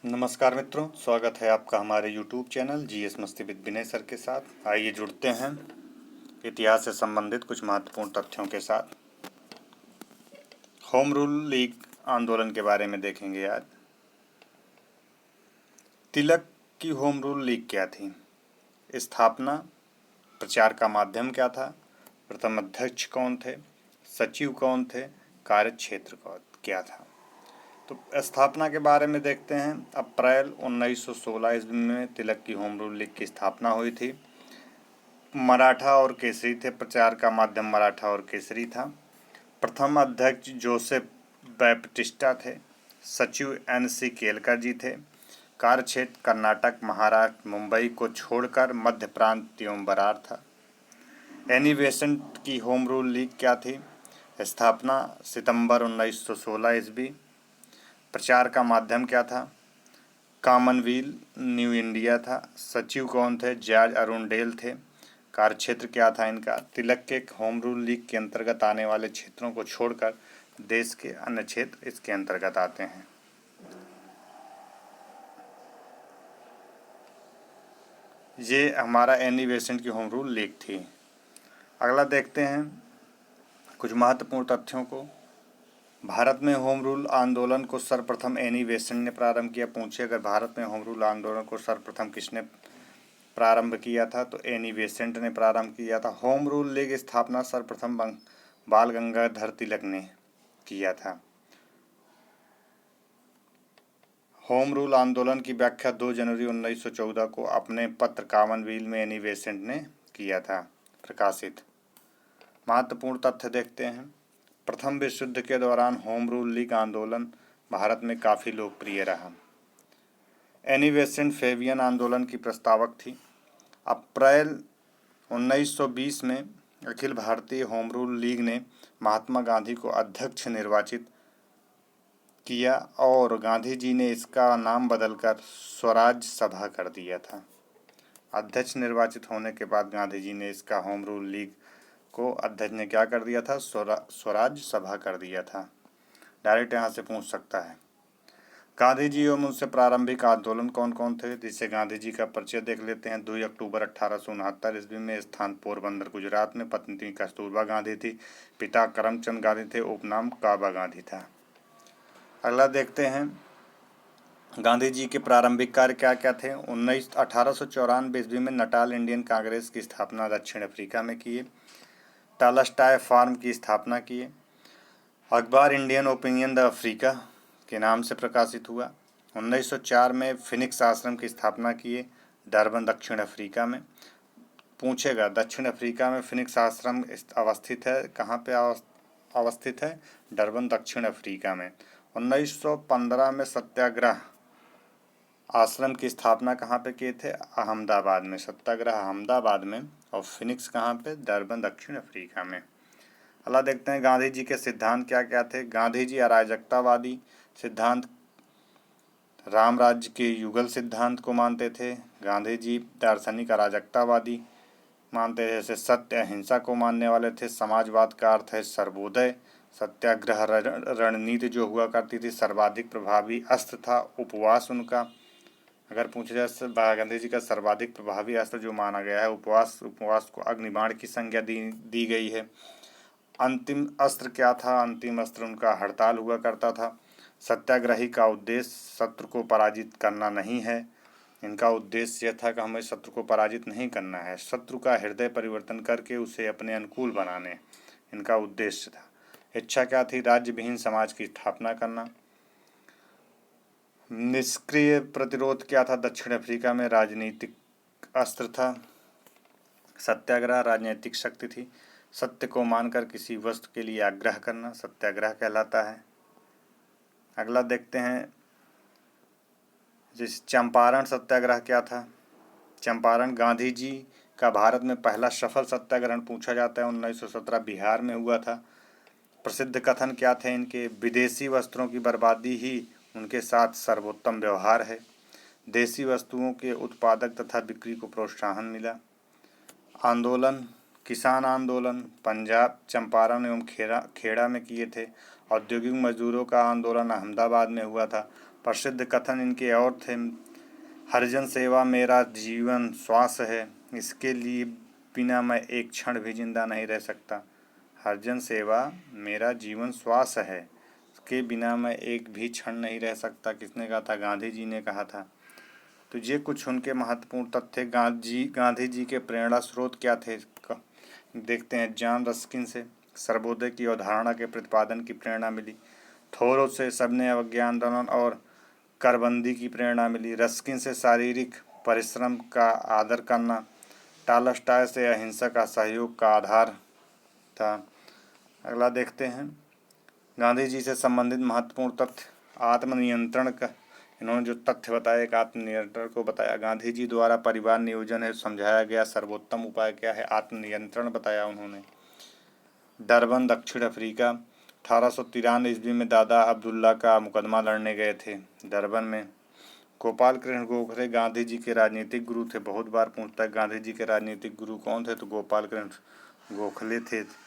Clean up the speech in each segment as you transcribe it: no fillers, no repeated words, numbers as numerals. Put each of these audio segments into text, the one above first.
नमस्कार मित्रों, स्वागत है आपका हमारे YouTube चैनल जीएस मस्ती विद विनय सर के साथ। आइए जुड़ते हैं इतिहास से संबंधित कुछ महत्वपूर्ण तथ्यों के साथ। होम रूल लीग आंदोलन के बारे में देखेंगे आज। तिलक की होम रूल लीग क्या थी? स्थापना, प्रचार का माध्यम क्या था, प्रथम अध्यक्ष कौन थे, सचिव कौन थे, कार्यक्षेत्र क्या था? तो स्थापना के बारे में देखते हैं। अप्रैल 1916 ईस्वी में तिलक की होम रूल लीग की स्थापना हुई थी। मराठा और केसरी थे, प्रचार का माध्यम मराठा और केसरी था। प्रथम अध्यक्ष जोसेफ बैप्टिस्टा थे, सचिव NC केलकर जी थे। कार्यक्षेत्र कर्नाटक, महाराष्ट्र, मुंबई को छोड़कर मध्य प्रांत एवं बरार था। एनी बेसेंट की होम रूल लीग क्या थी? स्थापना सितंबर 1916 ईस्वी। प्रचार का माध्यम क्या था? कॉमनवेल्थ न्यू इंडिया था। सचिव कौन थे? जॉर्ज अरुंडेल थे। कार्यक्षेत्र क्या था इनका? तिलक के होम रूल लीग के अंतर्गत आने वाले क्षेत्रों को छोड़कर देश के अन्य क्षेत्र इसके अंतर्गत आते हैं। ये हमारा एनी बेसेंट की होम रूल लीग थी। अगला देखते हैं कुछ महत्वपूर्ण तथ्यों को। भारत में होम रूल आंदोलन को सर्वप्रथम एनी बेसेंट ने प्रारंभ किया। पूछे अगर भारत में होम रूल आंदोलन को सर्वप्रथम किसने प्रारंभ किया था, तो एनी बेसेंट ने प्रारंभ किया था। होम रूल लीग स्थापना सर्वप्रथम बाल गंगाधर तिलक ने किया था। होम रूल आंदोलन की व्याख्या 2 जनवरी 1914 को अपने पत्र कॉमनवेल्थ में एनी बेसेंट ने किया था प्रकाशित। महत्वपूर्ण तथ्य देखते हैं। प्रथम विश्व युद्ध के दौरान होम रूल लीग आंदोलन भारत में काफ़ी लोकप्रिय रहा। एनी बेसेंट फेबियन आंदोलन की प्रस्तावक थी। अप्रैल 1920 में Akhil Bharatiya home rule league ने महात्मा गांधी को अध्यक्ष निर्वाचित किया और गांधी जी ने इसका नाम बदलकर स्वराज सभा कर दिया था। अध्यक्ष निर्वाचित होने के बाद गांधी जी ने इसका होम रूल लीग को अध्यक्ष ने क्या कर दिया था? स्वराज सभा कर दिया था। डायरेक्ट यहाँ से पूछ सकता है। गांधी जी एवं उनसे प्रारंभिक आंदोलन कौन कौन थे, जिससे गांधी जी का परिचय देख लेते हैं। 2 अक्टूबर 1869 ईस्वी में स्थान पोरबंदर गुजरात में। पत्नी कस्तूरबा गांधी थी। पिता करमचंद गांधी थे। उपनाम काबा गांधी था। अगला देखते हैं गांधी जी के प्रारंभिक कार्य क्या क्या थे। 1894 ईस्वी में नटाल इंडियन कांग्रेस की स्थापना दक्षिण अफ्रीका में किए। टालस्टाय फार्म की स्थापना किए। अखबार इंडियन ओपिनियन द अफ्रीका के नाम से प्रकाशित हुआ। 1904 में फिनिक्स आश्रम की स्थापना किए डरबन दक्षिण अफ्रीका में। पूछेगा दक्षिण अफ्रीका में फिनिक्स आश्रम अवस्थित है, कहाँ पे अवस्थित है? डरबन दक्षिण अफ्रीका में। 1915 में सत्याग्रह आश्रम की स्थापना कहाँ पे किए थे? अहमदाबाद में। सत्याग्रह अहमदाबाद में और फिनिक्स कहाँ पे? डरबन दक्षिण अफ्रीका में। अगला देखते हैं गांधी जी के सिद्धांत क्या क्या थे। गांधी जी अराजकतावादी सिद्धांत, राम राज्य के युगल सिद्धांत को मानते थे। गांधी जी दार्शनिक अराजकतावादी मानते थे, जैसे सत्य अहिंसा को मानने वाले थे। समाजवाद का अर्थ है सर्वोदय। सत्याग्रह रणनीति जो हुआ करती थी, सर्वाधिक प्रभावी अस्त्र था उपवास उनका। अगर पूछा जाए गांधी जी का सर्वाधिक प्रभावी अस्त्र जो माना गया है उपवास को अग्निबाण की संज्ञा दी गई है। अंतिम अस्त्र क्या था? अंतिम अस्त्र उनका हड़ताल हुआ करता था। सत्याग्रही का उद्देश्य शत्रु को पराजित करना नहीं है। इनका उद्देश्य यह था कि हमें शत्रु को पराजित नहीं करना है, शत्रु का हृदय परिवर्तन करके उसे अपने अनुकूल बनाने इनका उद्देश्य था। इच्छा क्या थी? राज्य विहीन समाज की स्थापना करना। निष्क्रिय प्रतिरोध क्या था? दक्षिण अफ्रीका में राजनीतिक अस्त्र था। सत्याग्रह राजनीतिक शक्ति थी। सत्य को मानकर किसी वस्तु के लिए आग्रह करना सत्याग्रह कहलाता है। अगला देखते हैं जिस चंपारण सत्याग्रह क्या था। चंपारण गांधी जी का भारत में पहला सफल सत्याग्रह पूछा जाता है, 1917 बिहार में हुआ था। प्रसिद्ध कथन क्या थे इनके? विदेशी वस्त्रों की बर्बादी ही उनके साथ सर्वोत्तम व्यवहार है। देसी वस्तुओं के उत्पादक तथा बिक्री को प्रोत्साहन मिला। आंदोलन किसान आंदोलन पंजाब, चंपारण एवं खेड़ा में किए थे। औद्योगिक मजदूरों का आंदोलन अहमदाबाद में हुआ था। प्रसिद्ध कथन इनके और थे, हरिजन सेवा मेरा जीवन श्वास है, इसके लिए बिना मैं एक क्षण भी जिंदा नहीं रह सकता। हरिजन सेवा मेरा जीवन श्वास है, इसके बिना मैं एक भी क्षण नहीं रह सकता। किसने कहा था? गांधी जी ने कहा था। तो ये कुछ उनके महत्वपूर्ण तथ्य। गांधी जी के प्रेरणा स्रोत क्या थे? देखते हैं। जॉन रस्किन से सर्वोदय की अवधारणा के प्रतिपादन की प्रेरणा मिली। थोरो से सबने अवज्ञा आंदोलन और करबंदी की प्रेरणा मिली। रस्किन से शारीरिक परिश्रम का आदर करना। टॉलस्टॉय से अहिंसा का सहयोग का आधार था। अगला देखते हैं। गांधी जी से संबंधित महत्वपूर्ण तथ्य। आत्मनियंत्रण का इन्होंने जो तथ्य बताया, एक आत्मनियंत्रण को बताया। गांधी जी द्वारा परिवार नियोजन है समझाया गया सर्वोत्तम उपाय क्या है? आत्मनियंत्रण बताया उन्होंने। डरबन दक्षिण अफ्रीका 1893 ईस्वी में दादा अब्दुल्ला का मुकदमा लड़ने गए थे डरबन में। गोपाल कृष्ण गोखले गांधी जी के राजनीतिक गुरु थे। बहुत बार पूछता है गांधी जी के राजनीतिक गुरु कौन थे? तो गोपाल कृष्ण गोखले थे।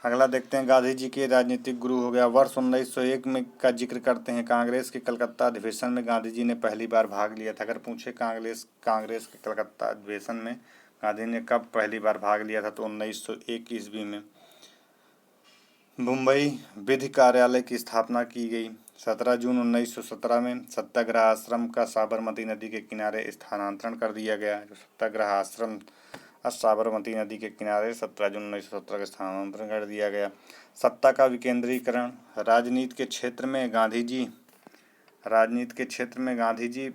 अगला देखते हैं। गांधी जी के राजनीतिक गुरु हो गया। वर्ष 1901 में का जिक्र करते हैं। कांग्रेस के कलकत्ता अधिवेशन में गांधी जी ने पहली बार भाग लिया था। अगर पूछे कांग्रेस के कलकत्ता अधिवेशन में गांधी ने कब पहली बार भाग लिया था? तो 1901 ईस्वी में। मुंबई विधि कार्यालय की स्थापना की गई 17 जून 1917 में। सत्याग्रह आश्रम का साबरमती नदी के किनारे स्थानांतरण कर दिया गया। सत्याग्रह आश्रम साबरमती नदी के किनारे 17 जून 1917 का स्थानांतरण कर दिया गया। सत्ता का विकेंद्रीकरण। राजनीति के क्षेत्र में गांधी जी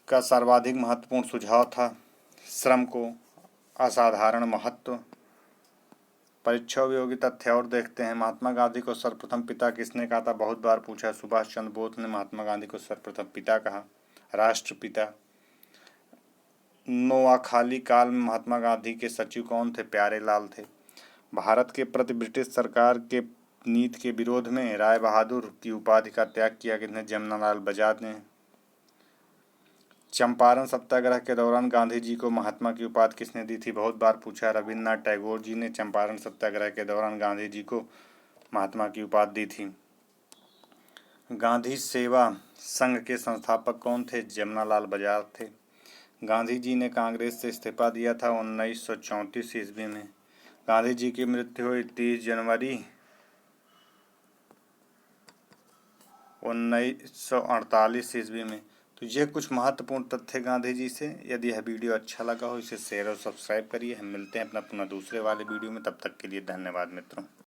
का सर्वाधिक महत्वपूर्ण सुझाव था श्रम को असाधारण महत्व। परीक्षा उपयोगी तथ्य और देखते हैं। महात्मा गांधी को सर्वप्रथम पिता किसने कहा था? बहुत बार पूछा। सुभाष चंद्र बोस ने महात्मा गांधी को सर्वप्रथम पिता कहा, राष्ट्रपिता। नोआखाली काल में महात्मा गांधी के सचिव कौन थे? प्यारे लाल थे। भारत के प्रति ब्रिटिश सरकार के नीति के विरोध में राय बहादुर की उपाधि का त्याग किया किसने? जमनालाल बजाज ने। चंपारण सत्याग्रह के दौरान गांधी जी को महात्मा की उपाधि किसने दी थी? बहुत बार पूछा। रविन्द्रनाथ टैगोर जी ने चंपारण सत्याग्रह के दौरान गांधी जी को महात्मा की उपाधि दी थी। गांधी सेवा संघ के संस्थापक कौन थे? जमनालाल बजाज थे। गांधी जी ने कांग्रेस से इस्तीफा दिया था 1934 ईस्वी में। गांधी जी की मृत्यु हुई 30 जनवरी 1948 ईस्वी में। तो ये कुछ महत्वपूर्ण तथ्य गांधी जी से। यदि यह वीडियो अच्छा लगा हो इसे शेयर और सब्सक्राइब करिए। हम मिलते हैं अपना दूसरे वाले वीडियो में। तब तक के लिए धन्यवाद मित्रों।